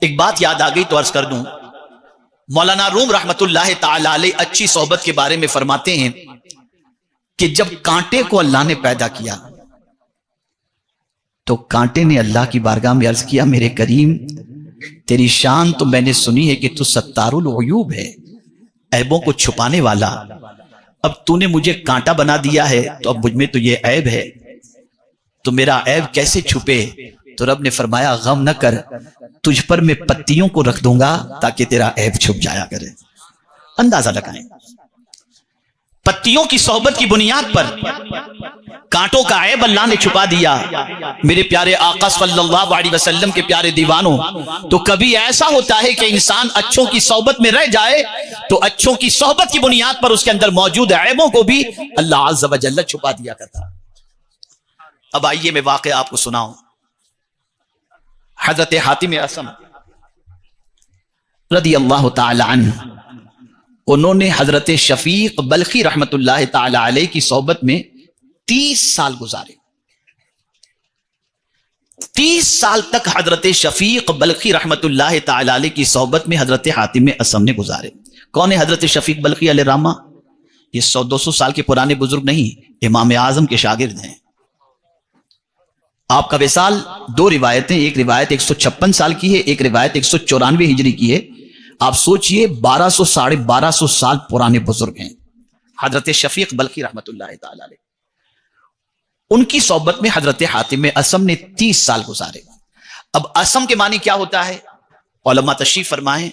ایک بات یاد آ گئی تو عرض کر دوں، مولانا روم رحمت اللہ تعالی علیہ اچھی صحبت کے بارے میں فرماتے ہیں کہ جب کانٹے کو اللہ نے پیدا کیا تو کانٹے نے اللہ کی بارگاہ میں عرض کیا، میرے کریم تیری شان تو میں نے سنی ہے کہ تو ستار العیوب ہے، عیبوں کو چھپانے والا، اب تو نے مجھے کانٹا بنا دیا ہے تو اب مجھ میں تو یہ عیب ہے، تو میرا عیب کیسے چھپے؟ تو رب نے فرمایا غم نہ کر، تجھ پر میں پتیوں کو رکھ دوں گا تاکہ تیرا عیب چھپ جایا کرے۔ اندازہ لگائیں، پتیوں کی صحبت کی بنیاد پر کانٹوں کا عیب اللہ نے چھپا دیا۔ میرے پیارے آقا صلی اللہ علیہ وسلم کے پیارے دیوانوں، تو کبھی ایسا ہوتا ہے کہ انسان اچھوں کی صحبت میں رہ جائے تو اچھوں کی صحبت کی بنیاد پر اس کے اندر موجود عیبوں کو بھی اللہ عز و جل چھپا دیا کرتا۔ اب آئیے میں واقعہ آپ کو سناؤں۔ حضرت حاتم اصم رضی اللہ تعالی عنہ، انہوں نے حضرت شفیق بلخی رحمت اللہ تعالی علیہ کی صحبت میں 30 سال گزارے۔ 30 سال تک حضرت شفیق بلخی رحمت اللہ تعالی علیہ کی صحبت میں حضرت حاتم اصم نے گزارے۔ کون ہے حضرت شفیق بلخی علیہ رحمہ؟ یہ 100-200 سال کے پرانے بزرگ نہیں، امام اعظم کے شاگرد ہیں۔ آپ کا وصال 2 روایتیں، ایک روایت 156 سال کی ہے، ایک روایت 194 ہجری کی ہے۔ آپ سوچئے 1200-1250 سال پرانے بزرگ ہیں حضرت شفیق بلخی رحمت اللہ تعالی علیہ۔ ان کی صحبت میں حضرت حاتم اصم نے 30 سال گزارے۔ اب اصم کے معنی کیا ہوتا ہے؟ علماء تشریف فرمائیں،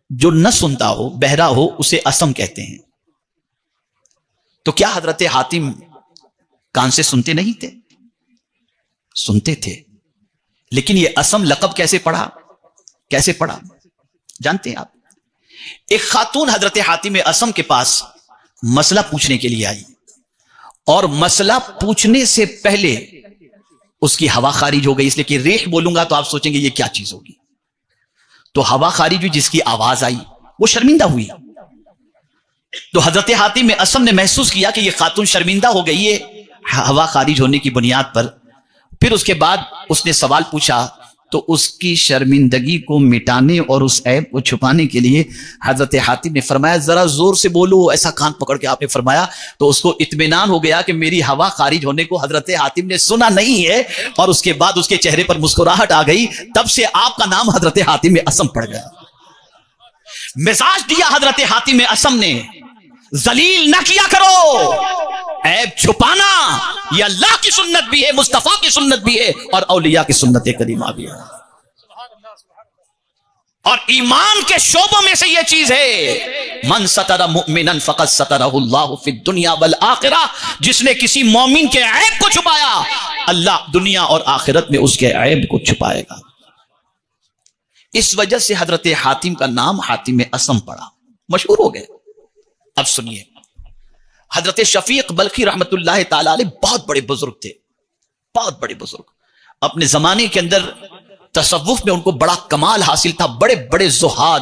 جو نہ سنتا ہو، بہرا ہو، اسے اصم کہتے ہیں۔ تو کیا حضرت حاتم کان سے سنتے نہیں تھے؟ سنتے تھے، لیکن یہ اصم لقب کیسے پڑھا؟ کیسے پڑھا جانتے ہیں آپ؟ ایک خاتون حضرت حاتم اصم کے پاس مسئلہ پوچھنے کے لیے آئی، اور مسئلہ پوچھنے سے پہلے اس کی ہوا خارج ہو گئی، اس لیے کہ ریح بولوں گا تو آپ سوچیں گے یہ کیا چیز ہوگی، تو ہوا خارج ہوئی، جس کی آواز آئی وہ شرمندہ ہوئی۔ تو حضرت حاتم اصم نے محسوس کیا کہ یہ خاتون شرمندہ ہو گئی ہے ہوا خارج ہونے کی بنیاد پر۔ پھر اس کے بعد اس نے سوال پوچھا، تو اس کی شرمندگی کو مٹانے اور اس عیب کو چھپانے کے لیے حضرت حاتم نے فرمایا ذرا زور سے بولو، ایسا کان پکڑ کے آپ نے فرمایا، تو اس کو اطمینان ہو گیا کہ میری ہوا خارج ہونے کو حضرت حاتم نے سنا نہیں ہے، اور اس کے بعد اس کے چہرے پر مسکراہٹ آ گئی۔ تب سے آپ کا نام حضرت حاتم اصم پڑ گیا۔ مزاج دیا حضرت حاتم اصم نے، ذلیل نہ کیا کرو، عیب چھپانا یہ اللہ کی سنت بھی ہے، مصطفیٰ کی سنت بھی ہے، اور اولیاء کی سنت کریمہ بھی ہے، اور ایمان کے شعبوں میں سے یہ چیز ہے۔ من ستر مؤمنا فقد سترہ اللہ فی الدنیا والآخرہ، جس نے کسی مومن کے عیب کو چھپایا، اللہ دنیا اور آخرت میں اس کے عیب کو چھپائے گا۔ اس وجہ سے حضرت حاتم کا نام حاتم اصم پڑا، مشہور ہو گئے۔ اب سنیے، حضرت شفیق بلخی رحمت اللہ تعالی علیہ بہت بڑے بزرگ تھے، بہت بڑے بزرگ۔ اپنے زمانے کے اندر تصوف میں ان کو بڑا کمال حاصل تھا، بڑے بڑے زہاد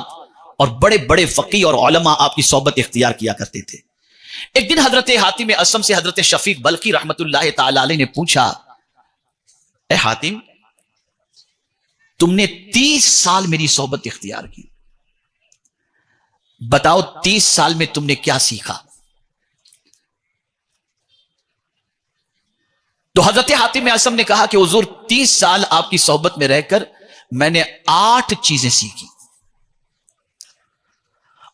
اور بڑے بڑے فقیہ اور علماء آپ کی صحبت اختیار کیا کرتے تھے۔ ایک دن حضرت حاتم اصم سے حضرت شفیق بلخی رحمت اللہ تعالی علیہ نے پوچھا، اے حاتم، تم نے 30 سال میری صحبت اختیار کی، بتاؤ 30 سال میں تم نے کیا سیکھا؟ تو حضرت حاتم اصم نے کہا کہ حضور 30 سال آپ کی صحبت میں رہ کر میں نے 8 چیزیں سیکھی۔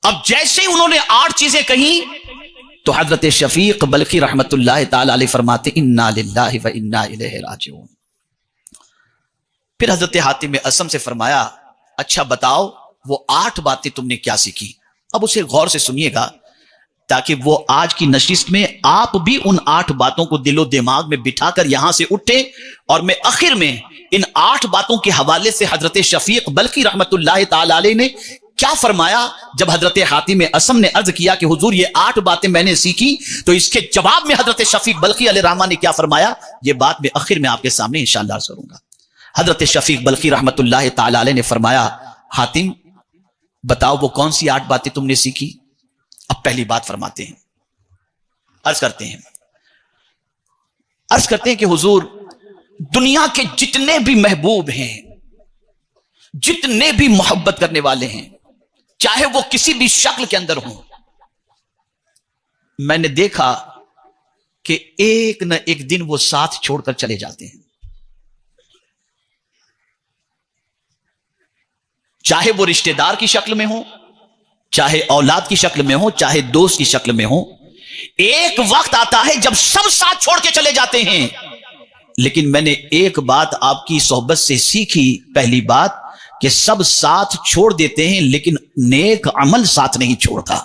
اب جیسے انہوں نے 8 چیزیں کہیں تو حضرت شفیق بلخی رحمت اللہ تعالی علیہ فرماتے انا للہ و انا الیہ راجعون۔ پھر حضرت حاتم اصم سے فرمایا، اچھا بتاؤ وہ 8 باتیں تم نے کیا سیکھی؟ اب اسے غور سے سنیے گا تاکہ وہ آج کی نشست میں آپ بھی ان 8 باتوں کو دل و دماغ میں بٹھا کر یہاں سے اٹھے، اور میں آخر میں ان 8 باتوں کے حوالے سے حضرت شفیق بلخی رحمت اللہ تعالی علیہ نے کیا فرمایا جب حضرت حاتم اصم نے عرض کیا کہ حضور یہ 8 باتیں میں نے سیکھی، تو اس کے جواب میں حضرت شفیق بلخی علیہ رحمہ نے کیا فرمایا، یہ بات میں آخر میں آپ کے سامنے انشاءاللہ عرض کروں گا۔ حضرت شفیق بلخی رحمت اللہ تعالی علیہ نے فرمایا، حاتم بتاؤ وہ کون سی 8 باتیں تم نے سیکھی؟ اب پہلی بات فرماتے ہیں، عرض کرتے ہیں کہ حضور دنیا کے جتنے بھی محبوب ہیں، جتنے بھی محبت کرنے والے ہیں چاہے وہ کسی بھی شکل کے اندر ہوں، میں نے دیکھا کہ ایک نہ ایک دن وہ ساتھ چھوڑ کر چلے جاتے ہیں، چاہے وہ رشتہ دار کی شکل میں ہوں، چاہے اولاد کی شکل میں ہوں، چاہے دوست کی شکل میں ہوں۔ ایک وقت آتا ہے جب سب ساتھ چھوڑ کے چلے جاتے ہیں، لیکن میں نے ایک بات آپ کی صحبت سے سیکھی، پہلی بات کہ سب ساتھ چھوڑ دیتے ہیں لیکن نیک عمل ساتھ نہیں چھوڑتا۔